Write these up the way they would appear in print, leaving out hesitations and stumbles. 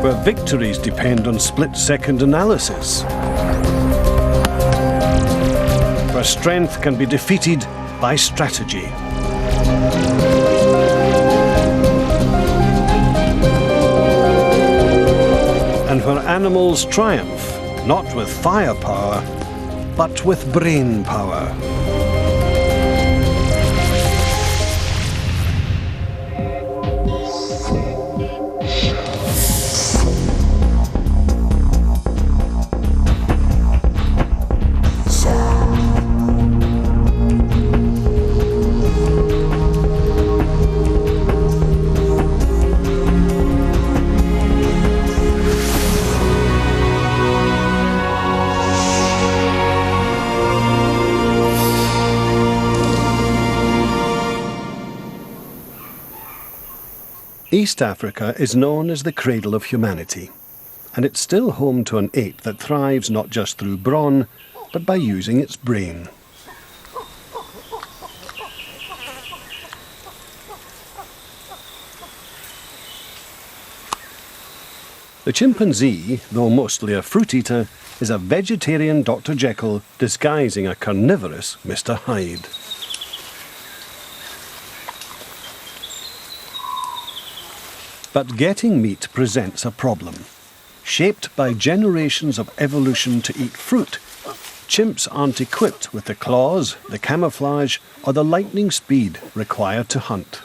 where victories depend on split-second analysis, where strength can be defeated by strategy. And where animals triumph, not with firepower, but with brain power. East Africa is known as the cradle of humanity, and it's still home to an ape that thrives not just through brawn, but by using its brain. The chimpanzee, though mostly a fruit eater, is a vegetarian Dr. Jekyll disguising a carnivorous Mr. Hyde. But getting meat presents a problem. Shaped by generations of evolution to eat fruit, chimps aren't equipped with the claws, the camouflage, or the lightning speed required to hunt.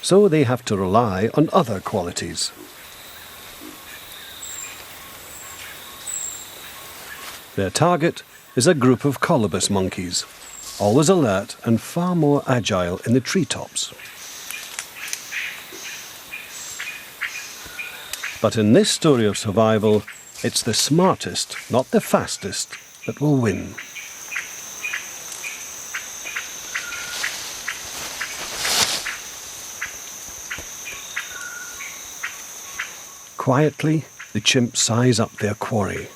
So they have to rely on other qualities. Their target is a group of colobus monkeys, always alert and far more agile in the treetops. But in this story of survival, it's the smartest, not the fastest, that will win. Quietly, the chimps size up their quarry.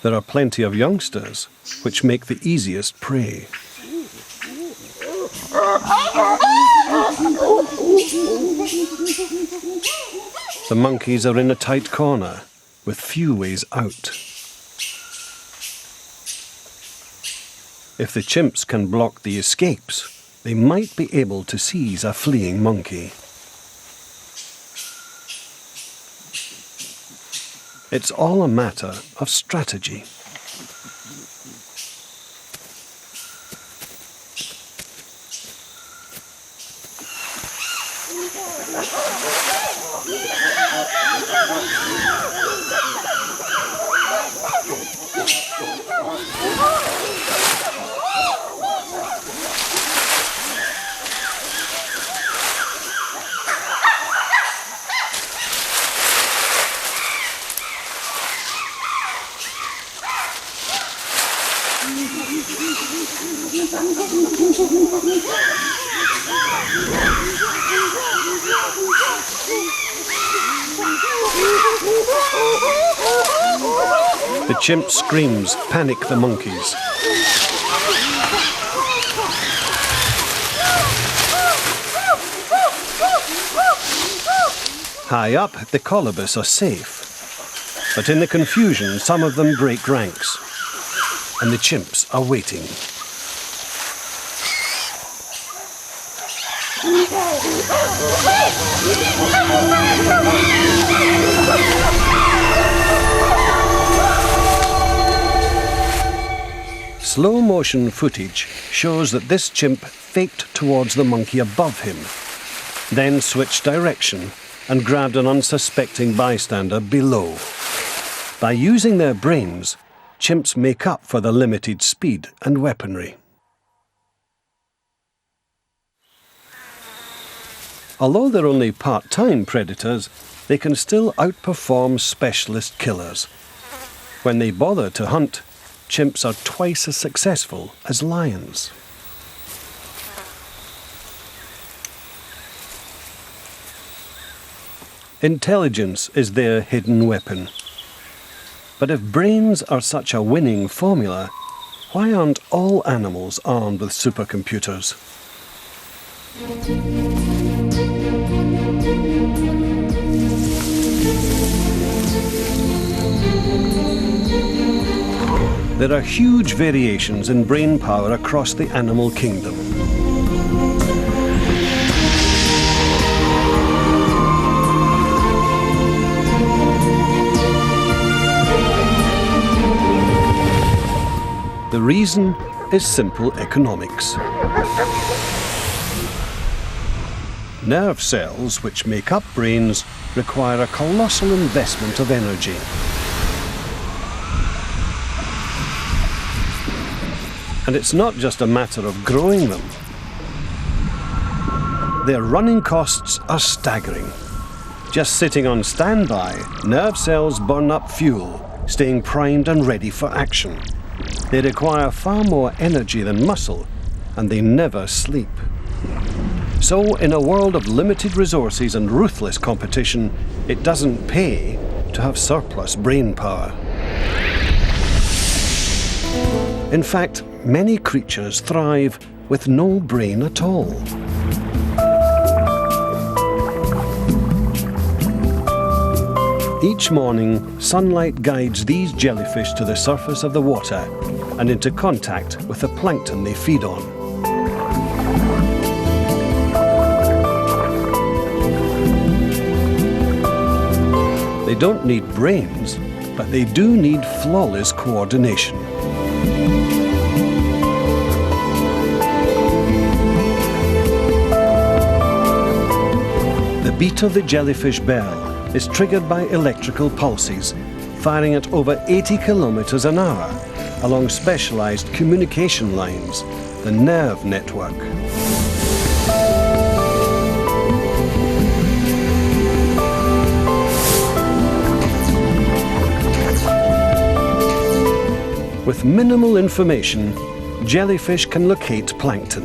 There are plenty of youngsters, which make the easiest prey. The monkeys are in a tight corner, with few ways out. If the chimps can block the escapes, they might be able to seize a fleeing monkey. It's all a matter of strategy. The chimp screams, panic the monkeys. High up, the colobus are safe. But in the confusion, some of them break ranks. And the chimps are waiting. Slow motion footage shows that this chimp faked towards the monkey above him, then switched direction and grabbed an unsuspecting bystander below. By using their brains, chimps make up for the limited speed and weaponry. Although they're only part-time predators, they can still outperform specialist killers. When they bother to hunt, chimps are twice as successful as lions. Intelligence is their hidden weapon. But if brains are such a winning formula, why aren't all animals armed with supercomputers? There are huge variations in brain power across the animal kingdom. The reason is simple economics. Nerve cells, which make up brains, require a colossal investment of energy. And it's not just a matter of growing them. Their running costs are staggering. Just sitting on standby, nerve cells burn up fuel, staying primed and ready for action. They require far more energy than muscle, and they never sleep. So, in a world of limited resources and ruthless competition, it doesn't pay to have surplus brain power. In fact, many creatures thrive with no brain at all. Each morning, sunlight guides these jellyfish to the surface of the water and into contact with the plankton they feed on. They don't need brains, but they do need flawless coordination. The beat of the jellyfish bell is triggered by electrical pulses, firing at over 80 kilometers an hour along specialized communication lines, the nerve network. With minimal information, jellyfish can locate plankton.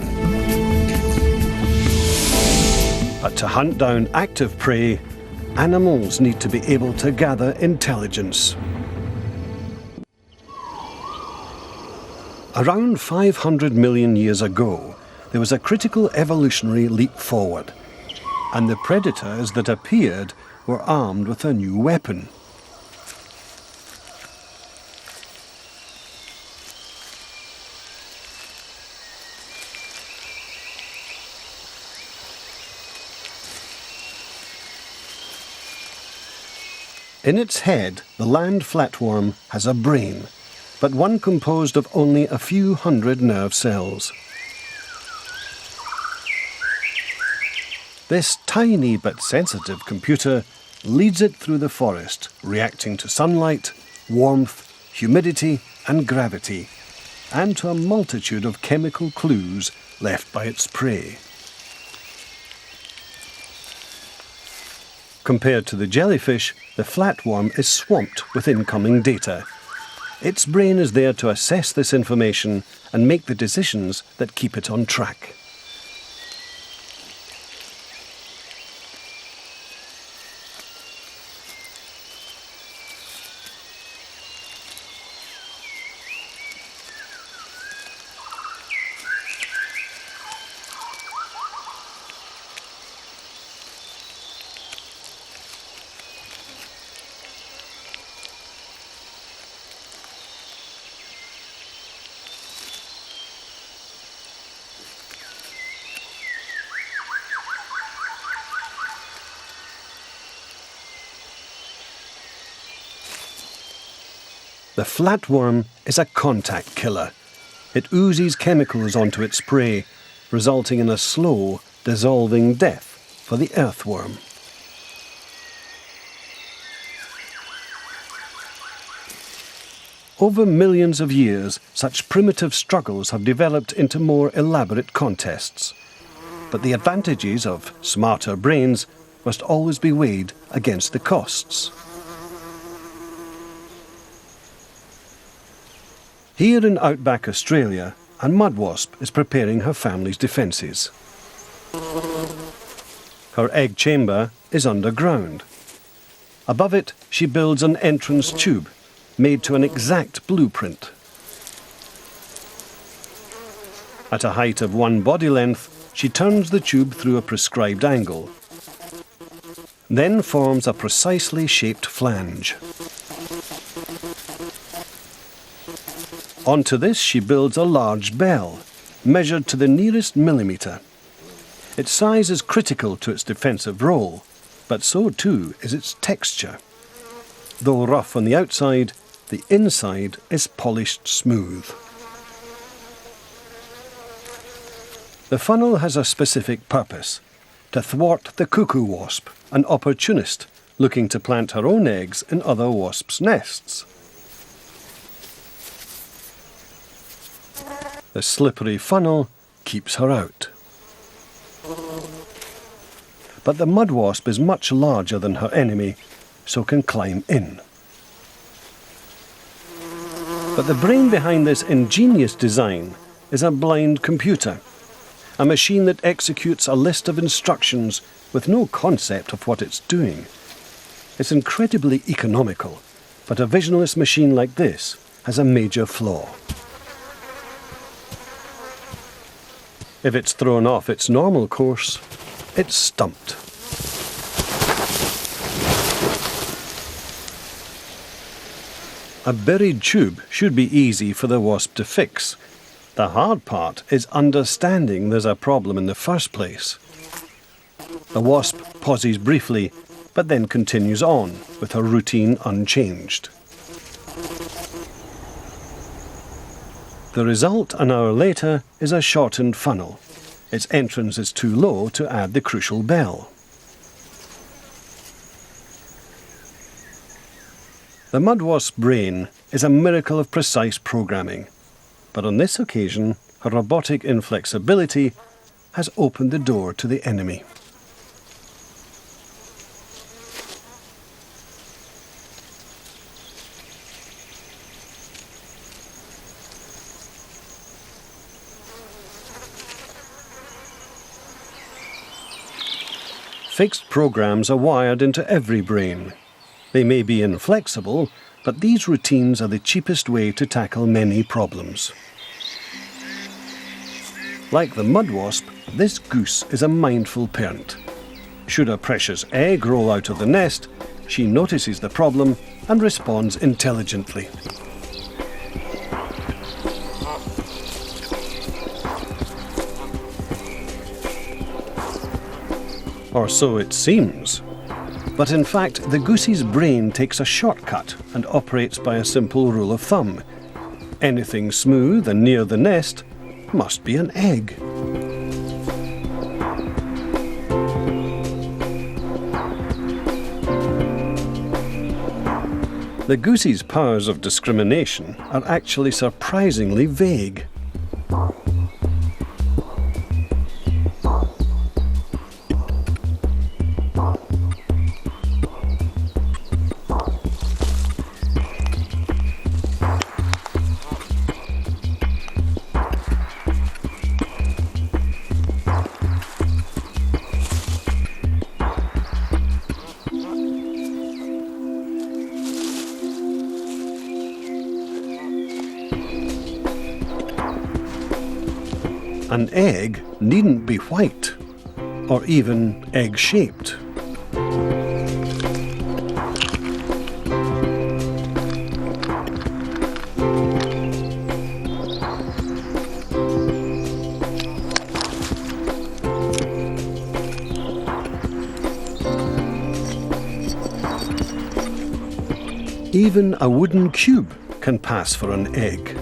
But to hunt down active prey, animals need to be able to gather intelligence. Around 500 million years ago, there was a critical evolutionary leap forward, and the predators that appeared were armed with a new weapon. In its head, the land flatworm has a brain, but one composed of only a few hundred nerve cells. This tiny but sensitive computer leads it through the forest, reacting to sunlight, warmth, humidity, and gravity, and to a multitude of chemical clues left by its prey. Compared to the jellyfish, the flatworm is swamped with incoming data. Its brain is there to assess this information and make the decisions that keep it on track. The flatworm is a contact killer. It oozes chemicals onto its prey, resulting in a slow, dissolving death for the earthworm. Over millions of years, such primitive struggles have developed into more elaborate contests. But the advantages of smarter brains must always be weighed against the costs. Here in outback Australia, a mudwasp is preparing her family's defences. Her egg chamber is underground. Above it, she builds an entrance tube made to an exact blueprint. At a height of 1 body length, she turns the tube through a prescribed angle, then forms a precisely shaped flange. Onto this she builds a large bell, measured to the nearest millimetre. Its size is critical to its defensive role, but so too is its texture. Though rough on the outside, the inside is polished smooth. The funnel has a specific purpose: to thwart the cuckoo wasp, an opportunist looking to plant her own eggs in other wasps' nests. The slippery funnel keeps her out. But the mud wasp is much larger than her enemy, so can climb in. But the brain behind this ingenious design is a blind computer, a machine that executes a list of instructions with no concept of what it's doing. It's incredibly economical, but a visionless machine like this has a major flaw. If it's thrown off its normal course, it's stumped. A buried tube should be easy for the wasp to fix. The hard part is understanding there's a problem in the first place. The wasp pauses briefly, but then continues on, with her routine unchanged. The result, an hour later, is a shortened funnel. Its entrance is too low to add the crucial bell. The mud wasp brain is a miracle of precise programming, but on this occasion, her robotic inflexibility has opened the door to the enemy. Fixed programs are wired into every brain. They may be inflexible, but these routines are the cheapest way to tackle many problems. Like the mud wasp, this goose is a mindful parent. Should a precious egg roll out of the nest, she notices the problem and responds intelligently. Or so it seems. But in fact, the goose's brain takes a shortcut and operates by a simple rule of thumb. Anything smooth and near the nest must be an egg. The goose's powers of discrimination are actually surprisingly vague. An egg needn't be white, or even egg-shaped. Even a wooden cube can pass for an egg.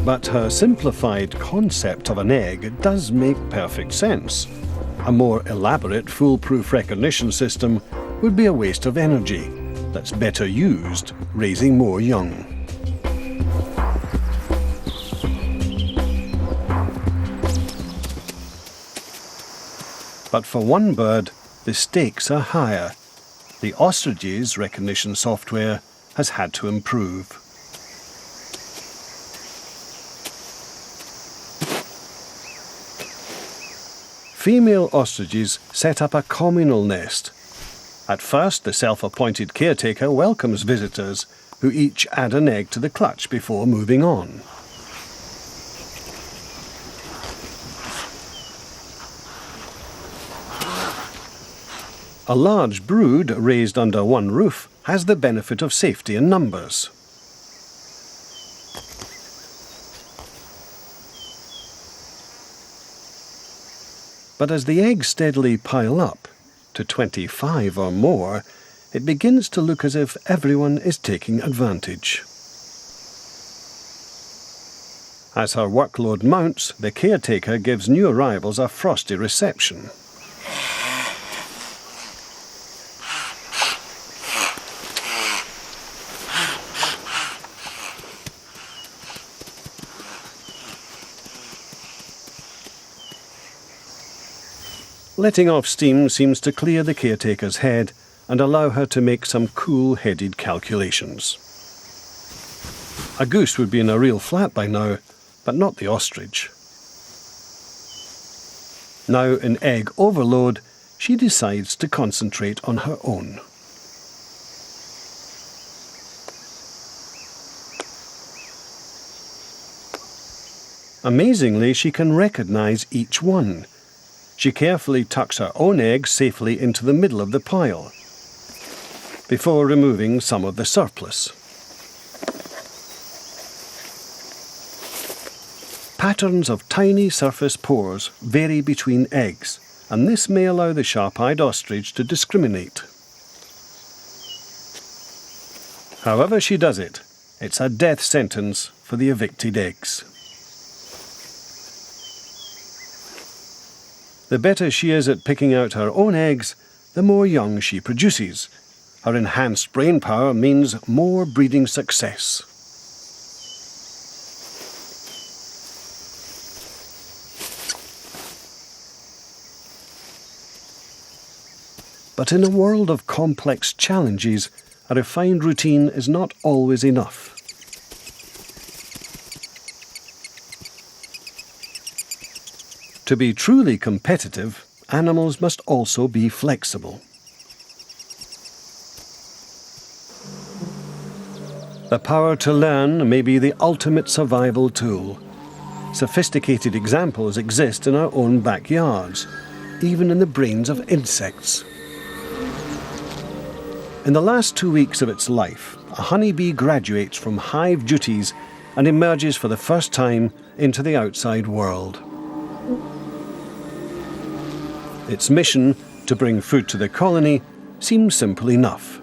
But her simplified concept of an egg does make perfect sense. A more elaborate, foolproof recognition system would be a waste of energy that's better used raising more young. But for one bird, the stakes are higher. The ostrich's recognition software has had to improve. female ostriches set up a communal nest. At first, the self-appointed caretaker welcomes visitors, who each add an egg to the clutch before moving on. A large brood raised under one roof has the benefit of safety in numbers. But as the eggs steadily pile up, to 25 or more, it begins to look as if everyone is taking advantage. As her workload mounts, the caretaker gives new arrivals a frosty reception. Letting off steam seems to clear the caretaker's head and allow her to make some cool-headed calculations. A goose would be in a real flat by now, but not the ostrich. Now in egg overload, she decides to concentrate on her own. Amazingly, she can recognize each one. She carefully tucks her own eggs safely into the middle of the pile, before removing some of the surplus. Patterns of tiny surface pores vary between eggs, and this may allow the sharp-eyed ostrich to discriminate. However she does it, it's a death sentence for the evicted eggs. The better she is at picking out her own eggs, the more young she produces. Her enhanced brain power means more breeding success. But in a world of complex challenges, a refined routine is not always enough. To be truly competitive, animals must also be flexible. The power to learn may be the ultimate survival tool. Sophisticated examples exist in our own backyards, even in the brains of insects. In the last 2 weeks of its life, a honeybee graduates from hive duties and emerges for the first time into the outside world. Its mission, to bring food to the colony, seems simple enough.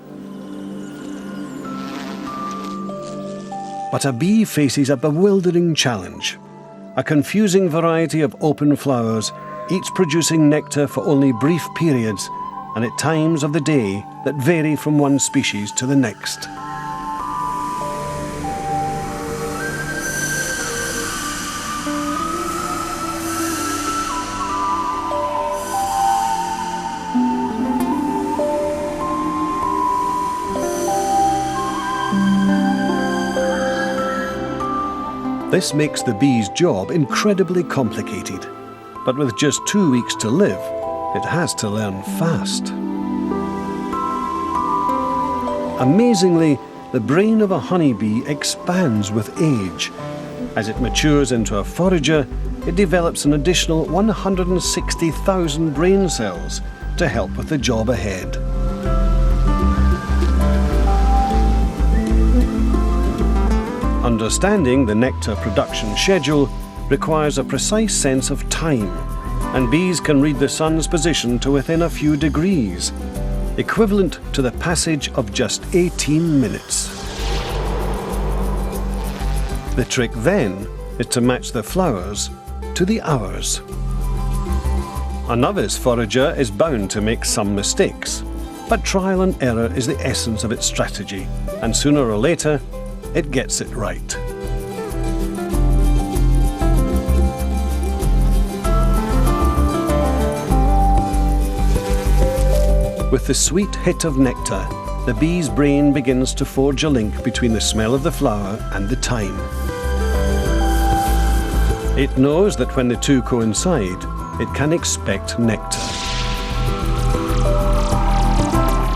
But a bee faces a bewildering challenge. A confusing variety of open flowers, each producing nectar for only brief periods, and at times of the day that vary from one species to the next. This makes the bee's job incredibly complicated, but with just 2 weeks to live, it has to learn fast. Amazingly, the brain of a honeybee expands with age. As it matures into a forager, it develops an additional 160,000 brain cells to help with the job ahead. Understanding the nectar production schedule requires a precise sense of time, and bees can read the sun's position to within a few degrees, equivalent to the passage of just 18 minutes. The trick then is to match the flowers to the hours. A novice forager is bound to make some mistakes, but trial and error is the essence of its strategy, and sooner or later, it gets it right. With the sweet hit of nectar, the bee's brain begins to forge a link between the smell of the flower and the time. It knows that when the two coincide, it can expect nectar.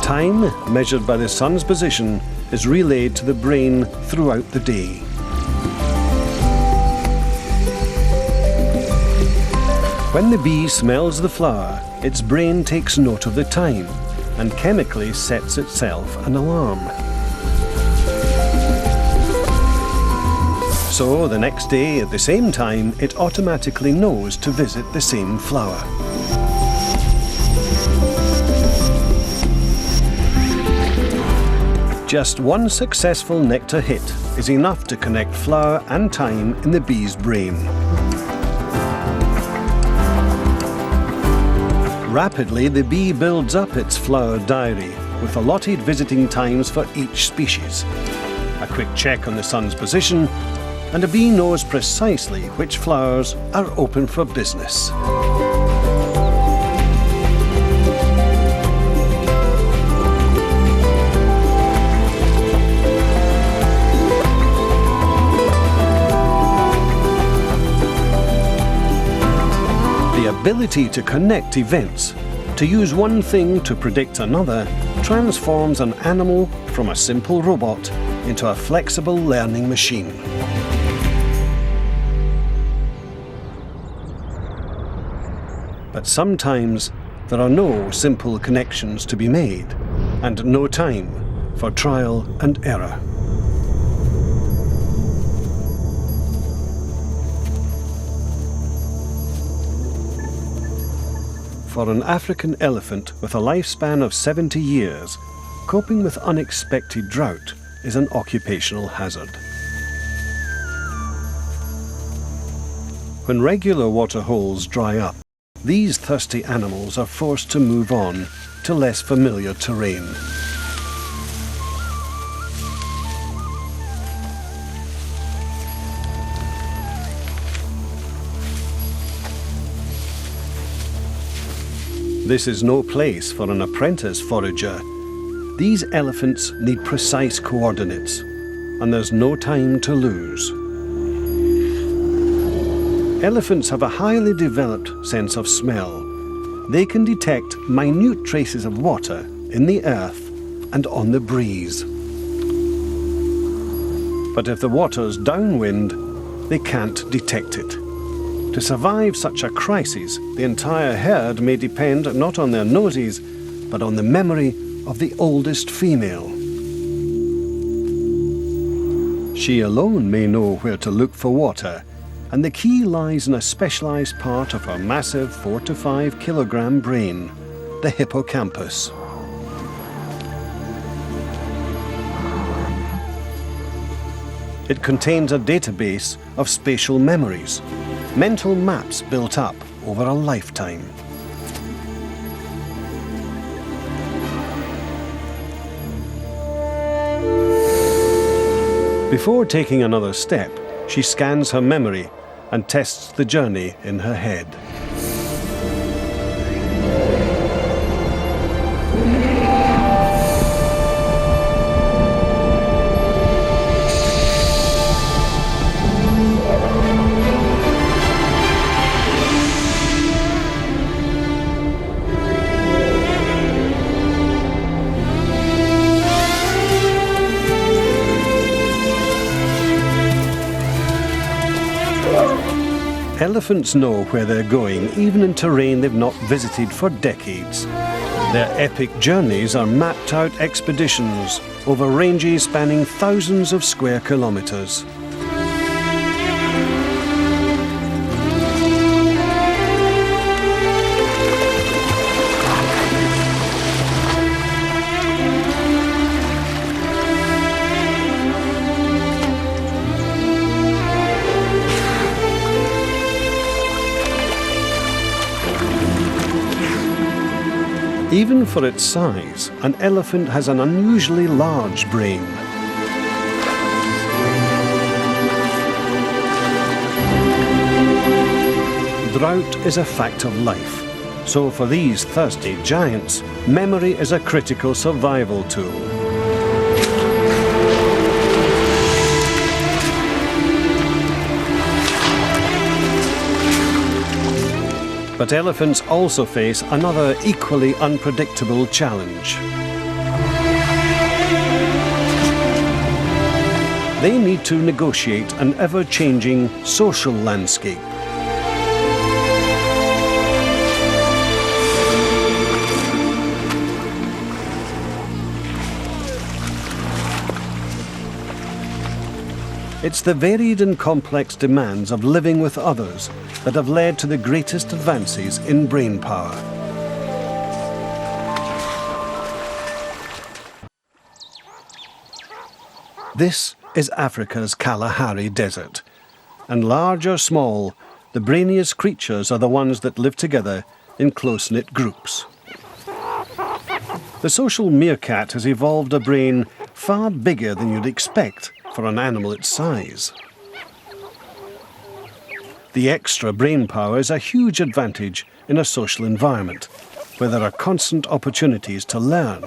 Time, measured by the sun's position, is relayed to the brain throughout the day. When the bee smells the flower, its brain takes note of the time and chemically sets itself an alarm. So the next day at the same time, it automatically knows to visit the same flower. Just one successful nectar hit is enough to connect flower and time in the bee's brain. Rapidly, the bee builds up its flower diary with allotted visiting times for each species. A quick check on the sun's position, and a bee knows precisely which flowers are open for business. The ability to connect events, to use one thing to predict another, transforms an animal from a simple robot into a flexible learning machine. But sometimes there are no simple connections to be made, and no time for trial and error. For an African elephant with a lifespan of 70 years, coping with unexpected drought is an occupational hazard. When regular water holes dry up, these thirsty animals are forced to move on to less familiar terrain. This is no place for an apprentice forager. These elephants need precise coordinates, and there's no time to lose. Elephants have a highly developed sense of smell. They can detect minute traces of water in the earth and on the breeze. But if the water's downwind, they can't detect it. To survive such a crisis, the entire herd may depend not on their noses, but on the memory of the oldest female. She alone may know where to look for water, and the key lies in a specialized part of her massive 4 to 5 kilogram brain, the hippocampus. It contains a database of spatial memories, mental maps built up over a lifetime. Before taking another step, she scans her memory and tests the journey in her head. Elephants know where they're going, even in terrain they've not visited for decades. Their epic journeys are mapped-out expeditions over ranges spanning thousands of square kilometers. Even for its size, an elephant has an unusually large brain. Drought is a fact of life, so for these thirsty giants, memory is a critical survival tool. But elephants also face another equally unpredictable challenge. They need to negotiate an ever-changing social landscape. It's the varied and complex demands of living with others that have led to the greatest advances in brain power. This is Africa's Kalahari Desert, and large or small, the brainiest creatures are the ones that live together in close-knit groups. The social meerkat has evolved a brain far bigger than you'd expect for an animal its size. The extra brain power is a huge advantage in a social environment, where there are constant opportunities to learn.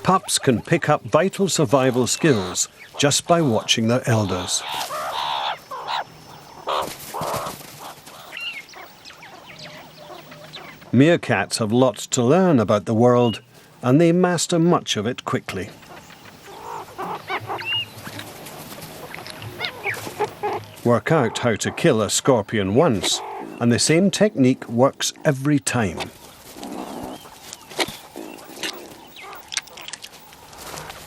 Pups can pick up vital survival skills just by watching their elders. Meerkats have lots to learn about the world, and they master much of it quickly. Work out how to kill a scorpion once, and the same technique works every time.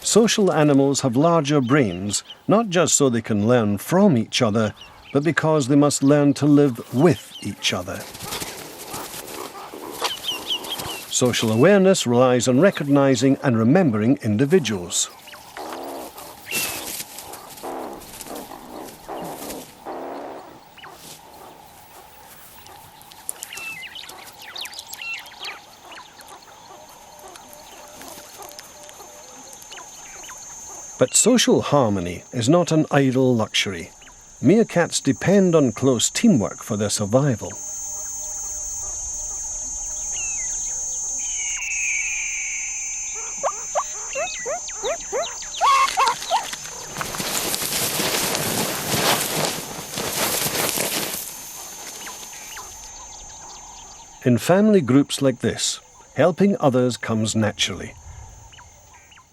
Social animals have larger brains, not just so they can learn from each other, but because they must learn to live with each other. Social awareness relies on recognizing and remembering individuals. But social harmony is not an idle luxury. Meerkats depend on close teamwork for their survival. In family groups like this, helping others comes naturally.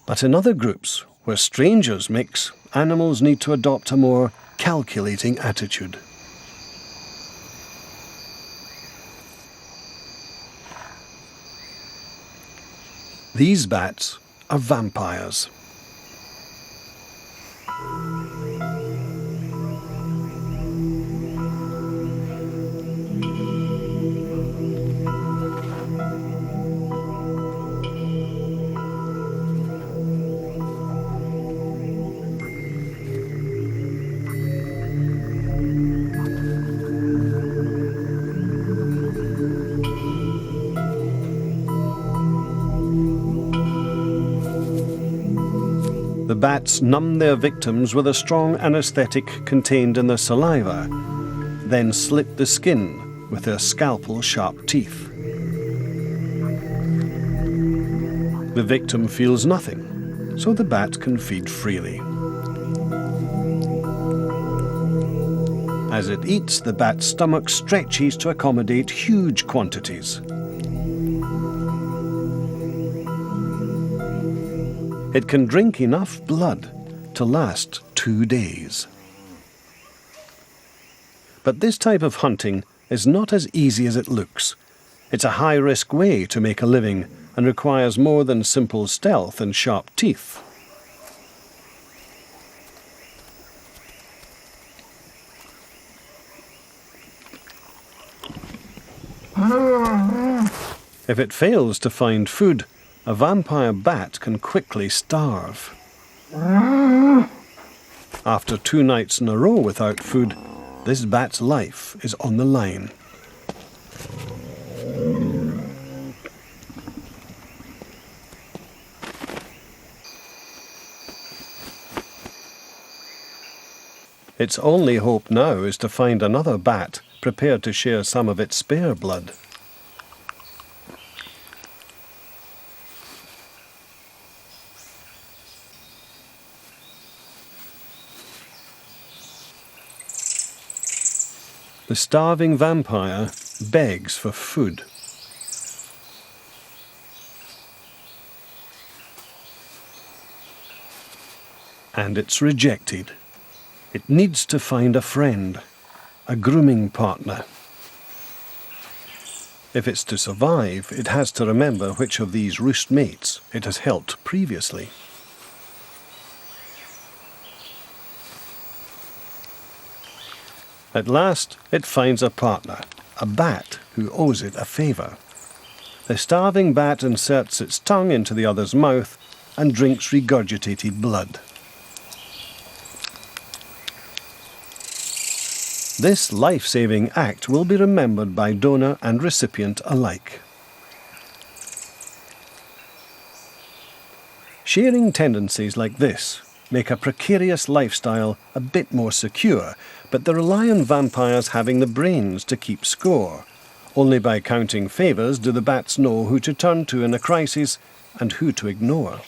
But in other groups, where strangers mix, animals need to adopt a more calculating attitude. These bats are vampires. The bats numb their victims with a strong anesthetic contained in their saliva, then slit the skin with their scalpel-sharp teeth. The victim feels nothing, so the bat can feed freely. As it eats, the bat's stomach stretches to accommodate huge quantities. It can drink enough blood to last 2 days. But this type of hunting is not as easy as it looks. It's a high-risk way to make a living and requires more than simple stealth and sharp teeth. If it fails to find food, a vampire bat can quickly starve. After 2 nights in a row without food, this bat's life is on the line. Its only hope now is to find another bat prepared to share some of its spare blood. The starving vampire begs for food. And it's rejected. It needs to find a friend, a grooming partner. If it's to survive, it has to remember which of these roost mates it has helped previously. At last, it finds a partner, a bat who owes it a favour. The starving bat inserts its tongue into the other's mouth and drinks regurgitated blood. This life-saving act will be remembered by donor and recipient alike. Sharing tendencies like this make a precarious lifestyle a bit more secure, but they rely on vampires having the brains to keep score. Only by counting favours do the bats know who to turn to in a crisis and who to ignore.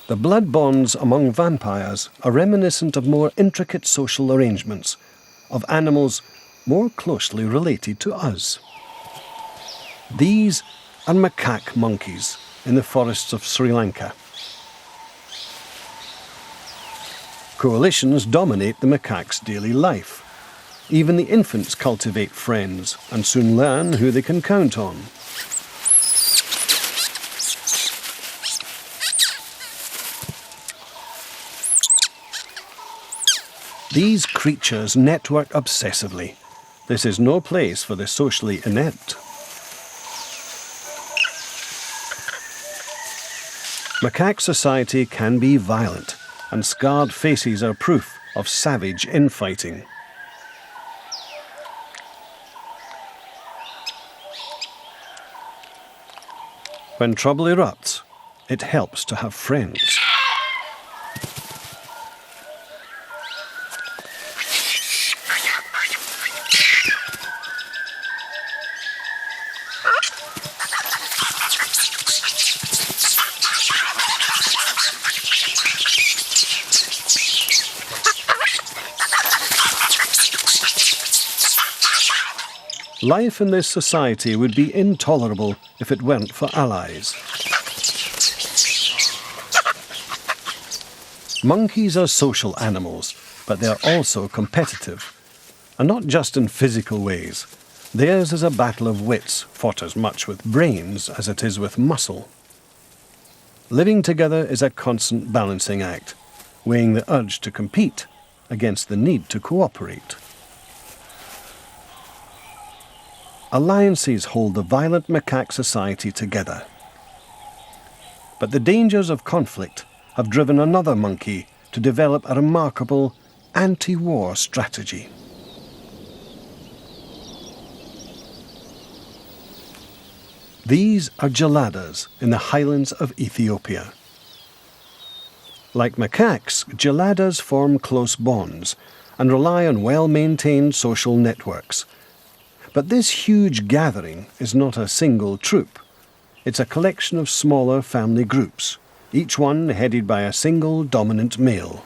The blood bonds among vampires are reminiscent of more intricate social arrangements, of animals more closely related to us. These are macaque monkeys in the forests of Sri Lanka. Coalitions dominate the macaque's daily life. Even the infants cultivate friends and soon learn who they can count on. These creatures network obsessively. This is no place for the socially inept. Macaque society can be violent, and scarred faces are proof of savage infighting. When trouble erupts, it helps to have friends. Life in this society would be intolerable if it weren't for allies. Monkeys are social animals, but they are also competitive. And not just in physical ways. Theirs is a battle of wits, fought as much with brains as it is with muscle. Living together is a constant balancing act, weighing the urge to compete against the need to cooperate. Alliances hold the violent macaque society together. But the dangers of conflict have driven another monkey to develop a remarkable anti-war strategy. These are geladas in the highlands of Ethiopia. Like macaques, geladas form close bonds and rely on well-maintained social networks. But this huge gathering is not a single troop. It's a collection of smaller family groups, each one headed by a single dominant male.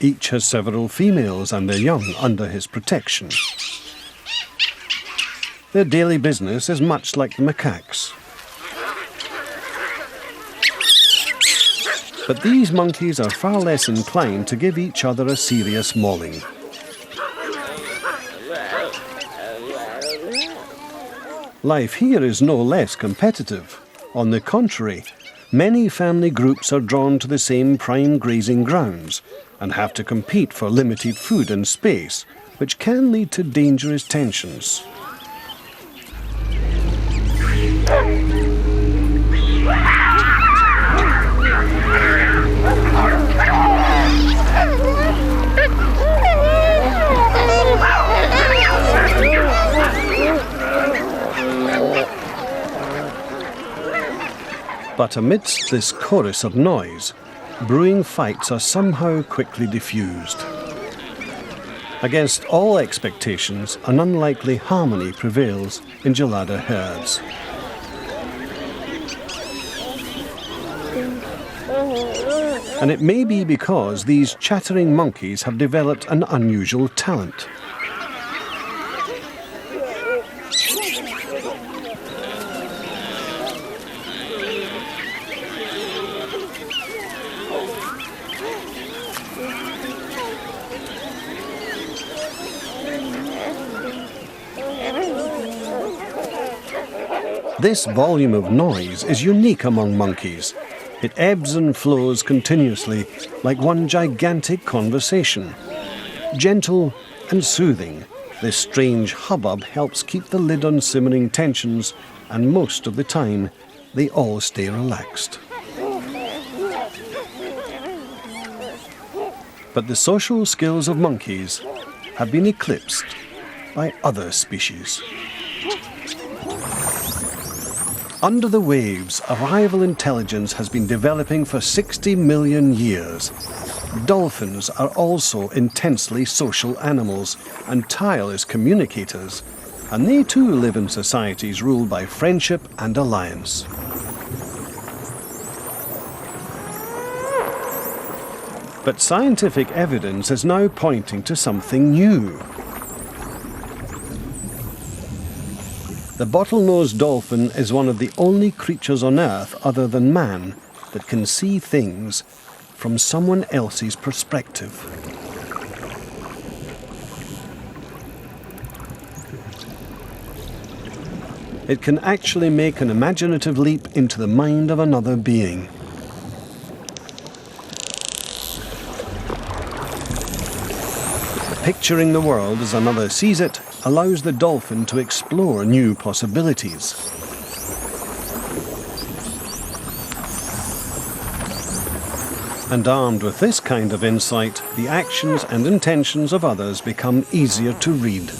Each has several females and their young under his protection. Their daily business is much like the macaques. But these monkeys are far less inclined to give each other a serious mauling. Life here is no less competitive. On the contrary, many family groups are drawn to the same prime grazing grounds and have to compete for limited food and space, which can lead to dangerous tensions. But amidst this chorus of noise, brewing fights are somehow quickly diffused. Against all expectations, an unlikely harmony prevails in gelada herds. And it may be because these chattering monkeys have developed an unusual talent. This volume of noise is unique among monkeys. It ebbs and flows continuously, like one gigantic conversation. Gentle and soothing, this strange hubbub helps keep the lid on simmering tensions, and most of the time, they all stay relaxed. But the social skills of monkeys have been eclipsed by other species. Under the waves, a rival intelligence has been developing for 60 million years. Dolphins are also intensely social animals and tireless communicators, and they too live in societies ruled by friendship and alliance. But scientific evidence is now pointing to something new. The bottlenose dolphin is one of the only creatures on Earth other than man that can see things from someone else's perspective. It can actually make an imaginative leap into the mind of another being. Picturing the world as another sees it allows the dolphin to explore new possibilities. And armed with this kind of insight, the actions and intentions of others become easier to read.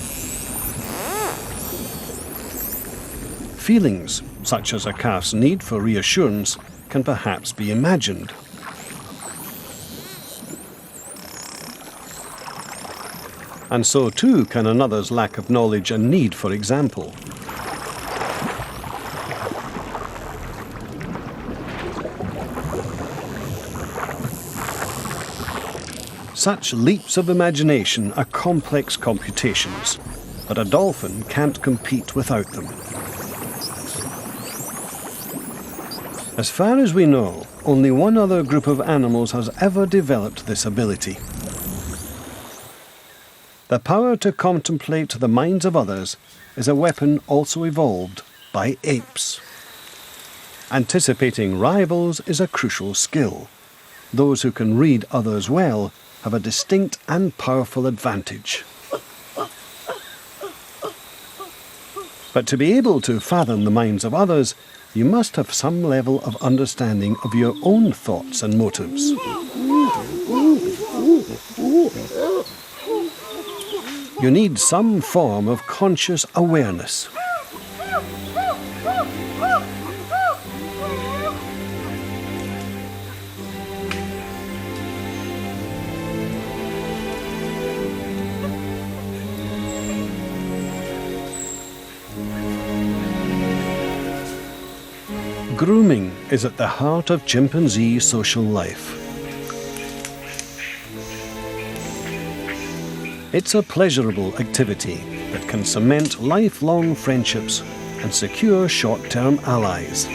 Feelings, such as a calf's need for reassurance, can perhaps be imagined. And so too can another's lack of knowledge and need for example. Such leaps of imagination are complex computations, but a dolphin can't compete without them. As far as we know, only one other group of animals has ever developed this ability. The power to contemplate the minds of others is a weapon also evolved by apes. Anticipating rivals is a crucial skill. Those who can read others well have a distinct and powerful advantage. But to be able to fathom the minds of others, you must have some level of understanding of your own thoughts and motives. You need some form of conscious awareness. Grooming is at the heart of chimpanzee social life. It's a pleasurable activity that can cement lifelong friendships and secure short-term allies.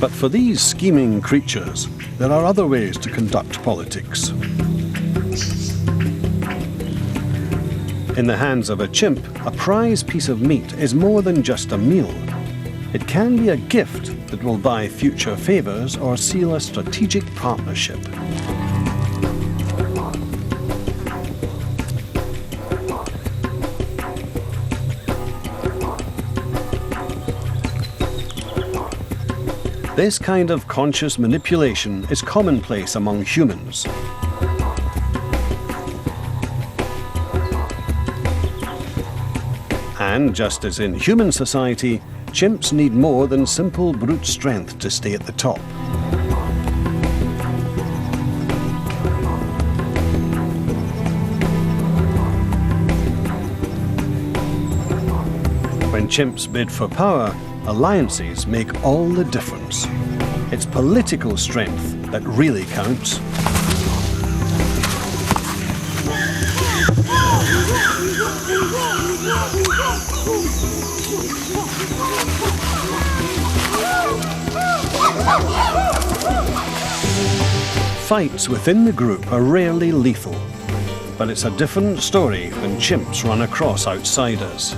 But for these scheming creatures, there are other ways to conduct politics. In the hands of a chimp, a prize piece of meat is more than just a meal. It can be a gift that will buy future favors or seal a strategic partnership. This kind of conscious manipulation is commonplace among humans. And just as in human society, chimps need more than simple brute strength to stay at the top. When chimps bid for power, alliances make all the difference. It's political strength that really counts. Fights within the group are rarely lethal, but it's a different story when chimps run across outsiders.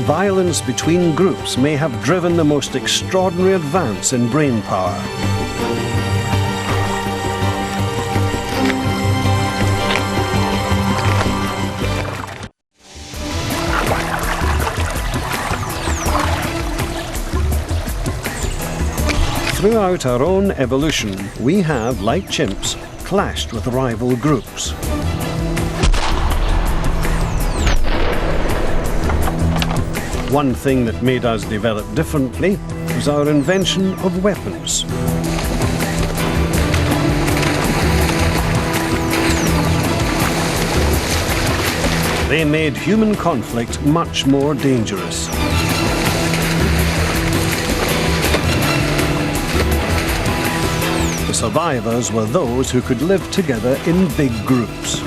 Violence between groups may have driven the most extraordinary advance in brain power. Throughout our own evolution, we have, like chimps, clashed with rival groups. One thing that made us develop differently was our invention of weapons. They made human conflict much more dangerous. The survivors were those who could live together in big groups.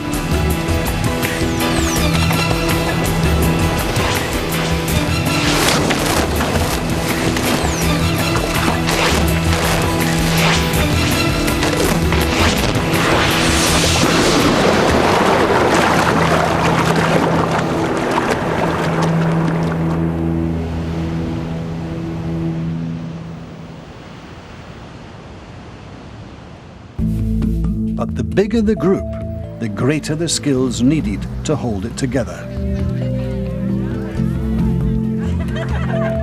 But the bigger the group, the greater the skills needed to hold it together.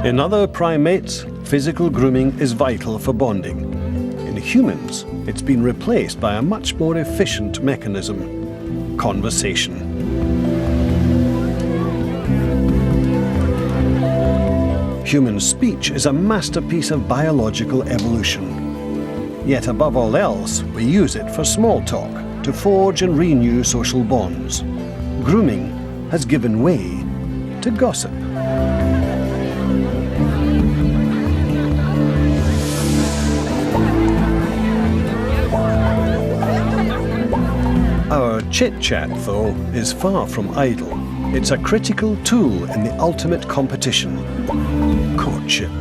In other primates, physical grooming is vital for bonding. In humans, it's been replaced by a much more efficient mechanism: conversation. Human speech is a masterpiece of biological evolution. Yet above all else, we use it for small talk, to forge and renew social bonds. Grooming has given way to gossip. Our chit-chat, though, is far from idle. It's a critical tool in the ultimate competition: courtship.